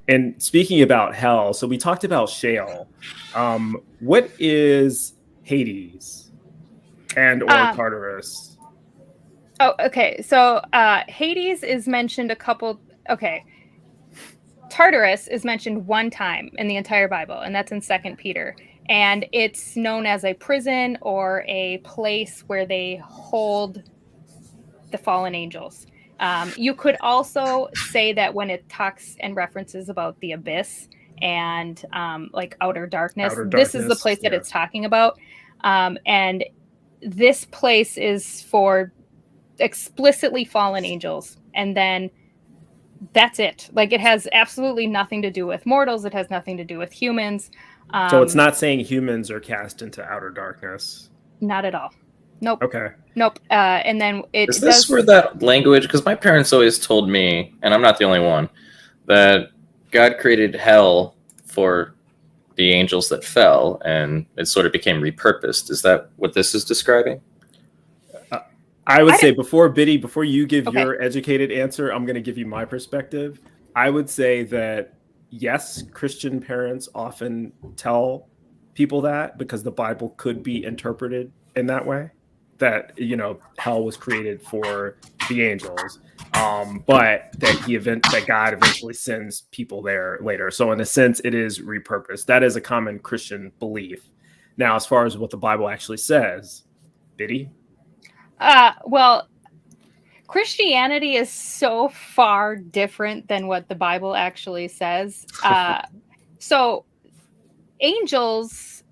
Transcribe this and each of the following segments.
And speaking about hell, so we talked about Sheol. What is Hades or Tartarus? Oh, okay. So Hades is mentioned a couple. Okay. Tartarus is mentioned one time in the entire Bible, and that's in 2 Peter. And it's known as a prison or a place where they hold the fallen angels. You could also say that when it talks and references about the abyss and like outer darkness, this is the place that it's talking about. And this place is for explicitly fallen angels. And then that's it. Like, it has absolutely nothing to do with mortals. It has nothing to do with humans. So it's not saying humans are cast into outer darkness. Not at all. Nope. Okay. Nope. And then is this where that language? Because my parents always told me, and I'm not the only one, that God created hell for the angels that fell, and it sort of became repurposed. Is that what this is describing? I would say before you give your educated answer, I'm going to give you my perspective. I would say that yes, Christian parents often tell people that because the Bible could be interpreted in that way, that, you know, hell was created for the angels, but that God eventually sends people there later. So in a sense, it is repurposed. That is a common Christian belief. Now, as far as what the Bible actually says, Biddy? Well, Christianity is so far different than what the Bible actually says. So angels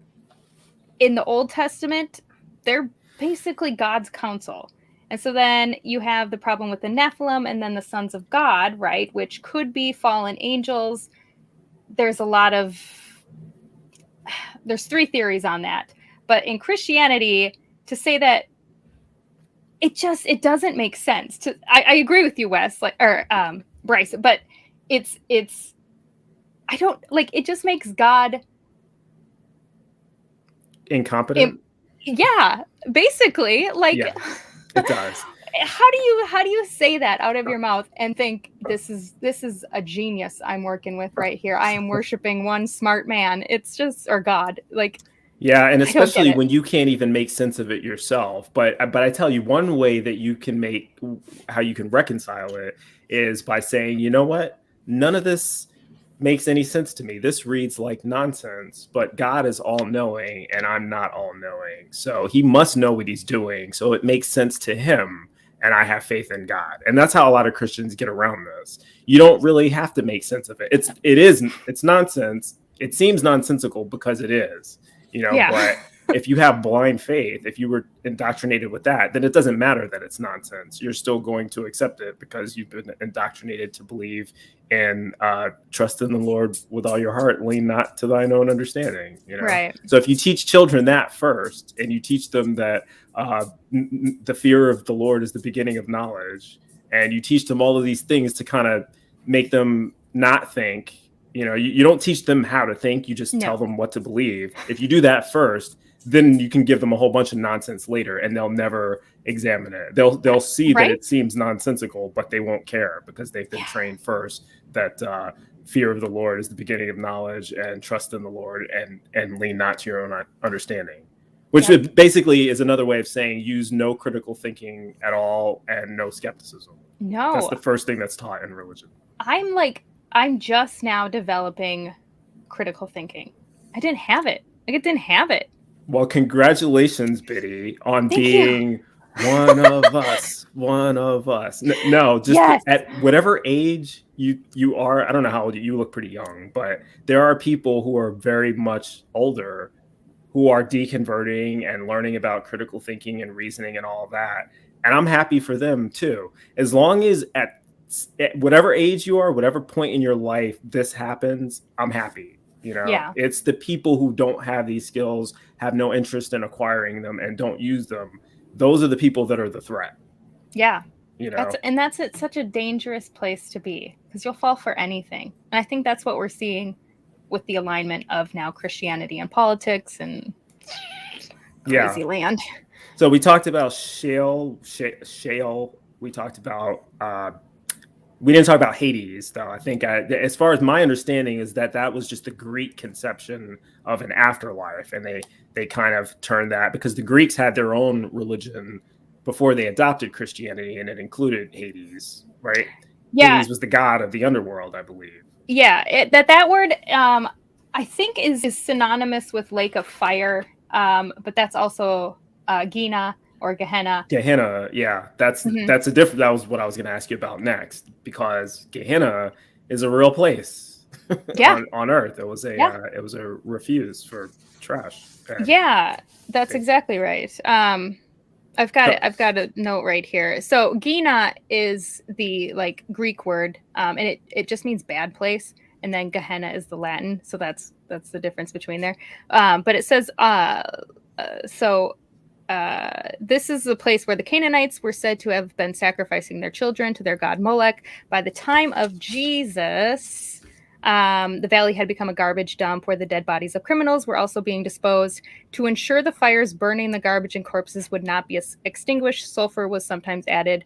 in the Old Testament, they're basically God's counsel. And so then you have the problem with the Nephilim and then the sons of God, right? Which could be fallen angels. There's three theories on that. But in Christianity, to say that it doesn't make sense. I agree with you, Wes, Bryce, but it's I don't like, it just makes God incompetent. Yeah, basically, like, yeah, it does. How do you say that out of your mouth and think this is a genius I'm working with right here? I am worshiping one smart man. It's just, or God, like. Yeah, and especially when you can't even make sense of it yourself. But I tell you, one way that you can how you can reconcile it is by saying, you know what? None of this makes any sense to me. This reads like nonsense, but God is all-knowing and I'm not all-knowing. So he must know what he's doing. So it makes sense to him and I have faith in God. And that's how a lot of Christians get around this. You don't really have to make sense of it. It's nonsense. It seems nonsensical because it is. You know, but if you have blind faith, if you were indoctrinated with that, then it doesn't matter that it's nonsense. You're still going to accept it because you've been indoctrinated to believe and trust in the Lord with all your heart, lean not to thine own understanding. You know? Right. So if you teach children that first and you teach them that the fear of the Lord is the beginning of knowledge, and you teach them all of these things to kind of make them not think. You know, you don't teach them how to think. You just tell them what to believe. If you do that first, then you can give them a whole bunch of nonsense later and they'll never examine it. They'll see that it seems nonsensical, but they won't care because they've been trained first that fear of the Lord is the beginning of knowledge and trust in the Lord and lean not to your own understanding, which basically is another way of saying use no critical thinking at all and no skepticism. No. That's the first thing that's taught in religion. I'm just now developing critical thinking. I didn't have it. Like, it didn't have it. Well, congratulations, Biddy, on being one of us. One of us. No, just at whatever age you are. I don't know how old you look pretty young, but there are people who are very much older who are deconverting and learning about critical thinking and reasoning and all of that. And I'm happy for them too. As long as at whatever age you are, whatever point in your life this happens, I'm happy. You know, it's the people who don't have these skills, have no interest in acquiring them and don't use them. Those are the people that are the threat. Yeah. You know, that's such a dangerous place to be because you'll fall for anything. And I think that's what we're seeing with the alignment of now Christianity and politics and crazy land. So we talked about Sheol. We talked about We didn't talk about Hades, though. I think, as far as my understanding, is that was just the Greek conception of an afterlife, and they kind of turned that, because the Greeks had their own religion before they adopted Christianity, and it included Hades, right? Yeah. Hades was the god of the underworld, I believe. Yeah, that word I think is synonymous with lake of fire, but that's also Gina or Gehenna. Gehenna, yeah, that's a different. That was what I was going to ask you about next, because Gehenna is a real place. Yeah. on Earth. It was a refuse for trash. Yeah, that's exactly right. I've got a note right here. So Gina is the Greek word, and it just means bad place, and then Gehenna is the Latin. So that's the difference between there. But it says this is the place where the Canaanites were said to have been sacrificing their children to their god Molech. By the time of Jesus, the valley had become a garbage dump where the dead bodies of criminals were also being disposed. To ensure the fires burning the garbage and corpses would not be extinguished, sulfur was sometimes added,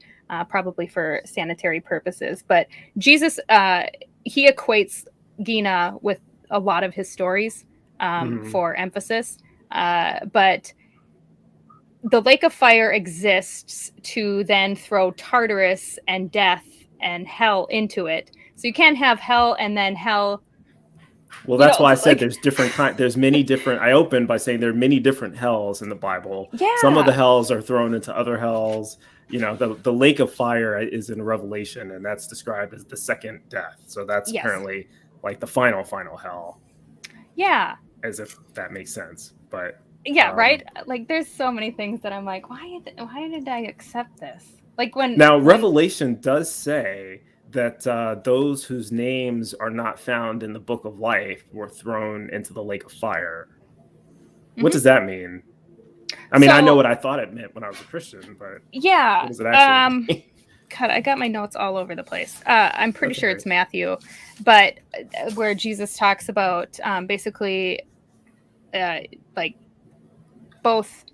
probably for sanitary purposes. But Jesus, he equates Gina with a lot of his stories for emphasis. But the lake of fire exists to then throw Tartarus and death and hell into it. So you can't have hell and then hell. Well, that's why I said there's different there's many different. I opened by saying there are many different hells in the Bible. Yeah. Some of the hells are thrown into other hells. The lake of fire is in Revelation, and that's described as the second death. So that's apparently like the final hell. Yeah. As if that makes sense, but. Yeah, right? Like, there's so many things that I'm like, why did I accept this? Like, Revelation does say that those whose names are not found in the book of life were thrown into the lake of fire. Mm-hmm. What does that mean? I mean, I know what I thought it meant when I was a Christian, but yeah. What does it actually mean? God, I got my notes all over the place. I'm pretty sure it's Matthew, but where Jesus talks about basically both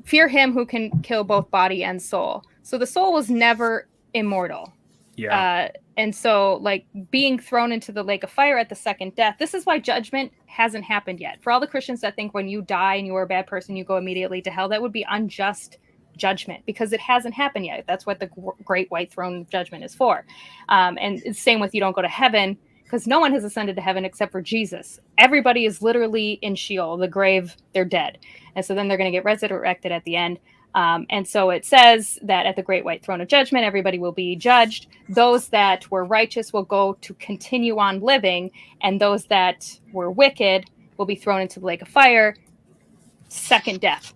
fear him who can kill both body and soul. So the soul was never immortal. Yeah. And so being thrown into the lake of fire at the second death, this is why judgment hasn't happened yet. For all the Christians that think when you die and you are a bad person, you go immediately to hell, that would be unjust judgment, because it hasn't happened yet. That's what the great white throne judgment is for. And it's the same with you don't go to heaven, because no one has ascended to heaven except for Jesus. Everybody is literally in Sheol, the grave, they're dead. And so then they're going to get resurrected at the end. And so it says that at the great white throne of judgment, everybody will be judged. Those that were righteous will go to continue on living, and those that were wicked will be thrown into the lake of fire. Second death,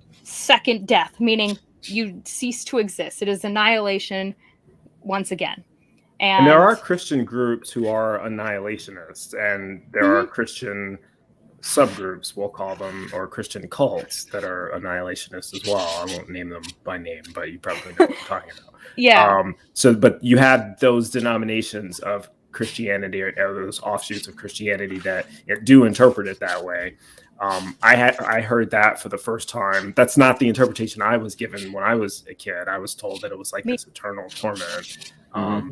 meaning you cease to exist. It is annihilation once again. And there are Christian groups who are annihilationists, and there are Christian subgroups, we'll call them, or Christian cults that are annihilationists as well. I won't name them by name, but you probably know what I'm talking about. Yeah. But you have those denominations of Christianity, or those offshoots of Christianity that do interpret it that way. I heard that for the first time. That's not the interpretation I was given when I was a kid. I was told that it was like this eternal torment,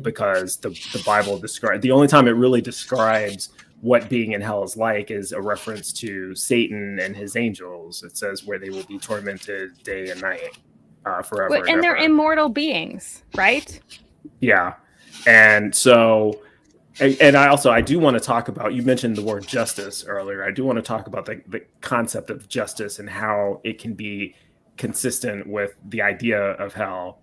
because the Bible describes, the only time it really describes what being in hell is like is a reference to Satan and his angels. It says where they will be tormented day and night forever. And they're immortal beings, right? Yeah. And so, and I do want to talk about, you mentioned the word justice earlier. I do want to talk about the concept of justice and how it can be consistent with the idea of hell,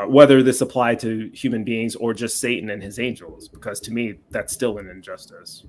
whether this applied to human beings or just Satan and his angels, because to me, that's still an injustice.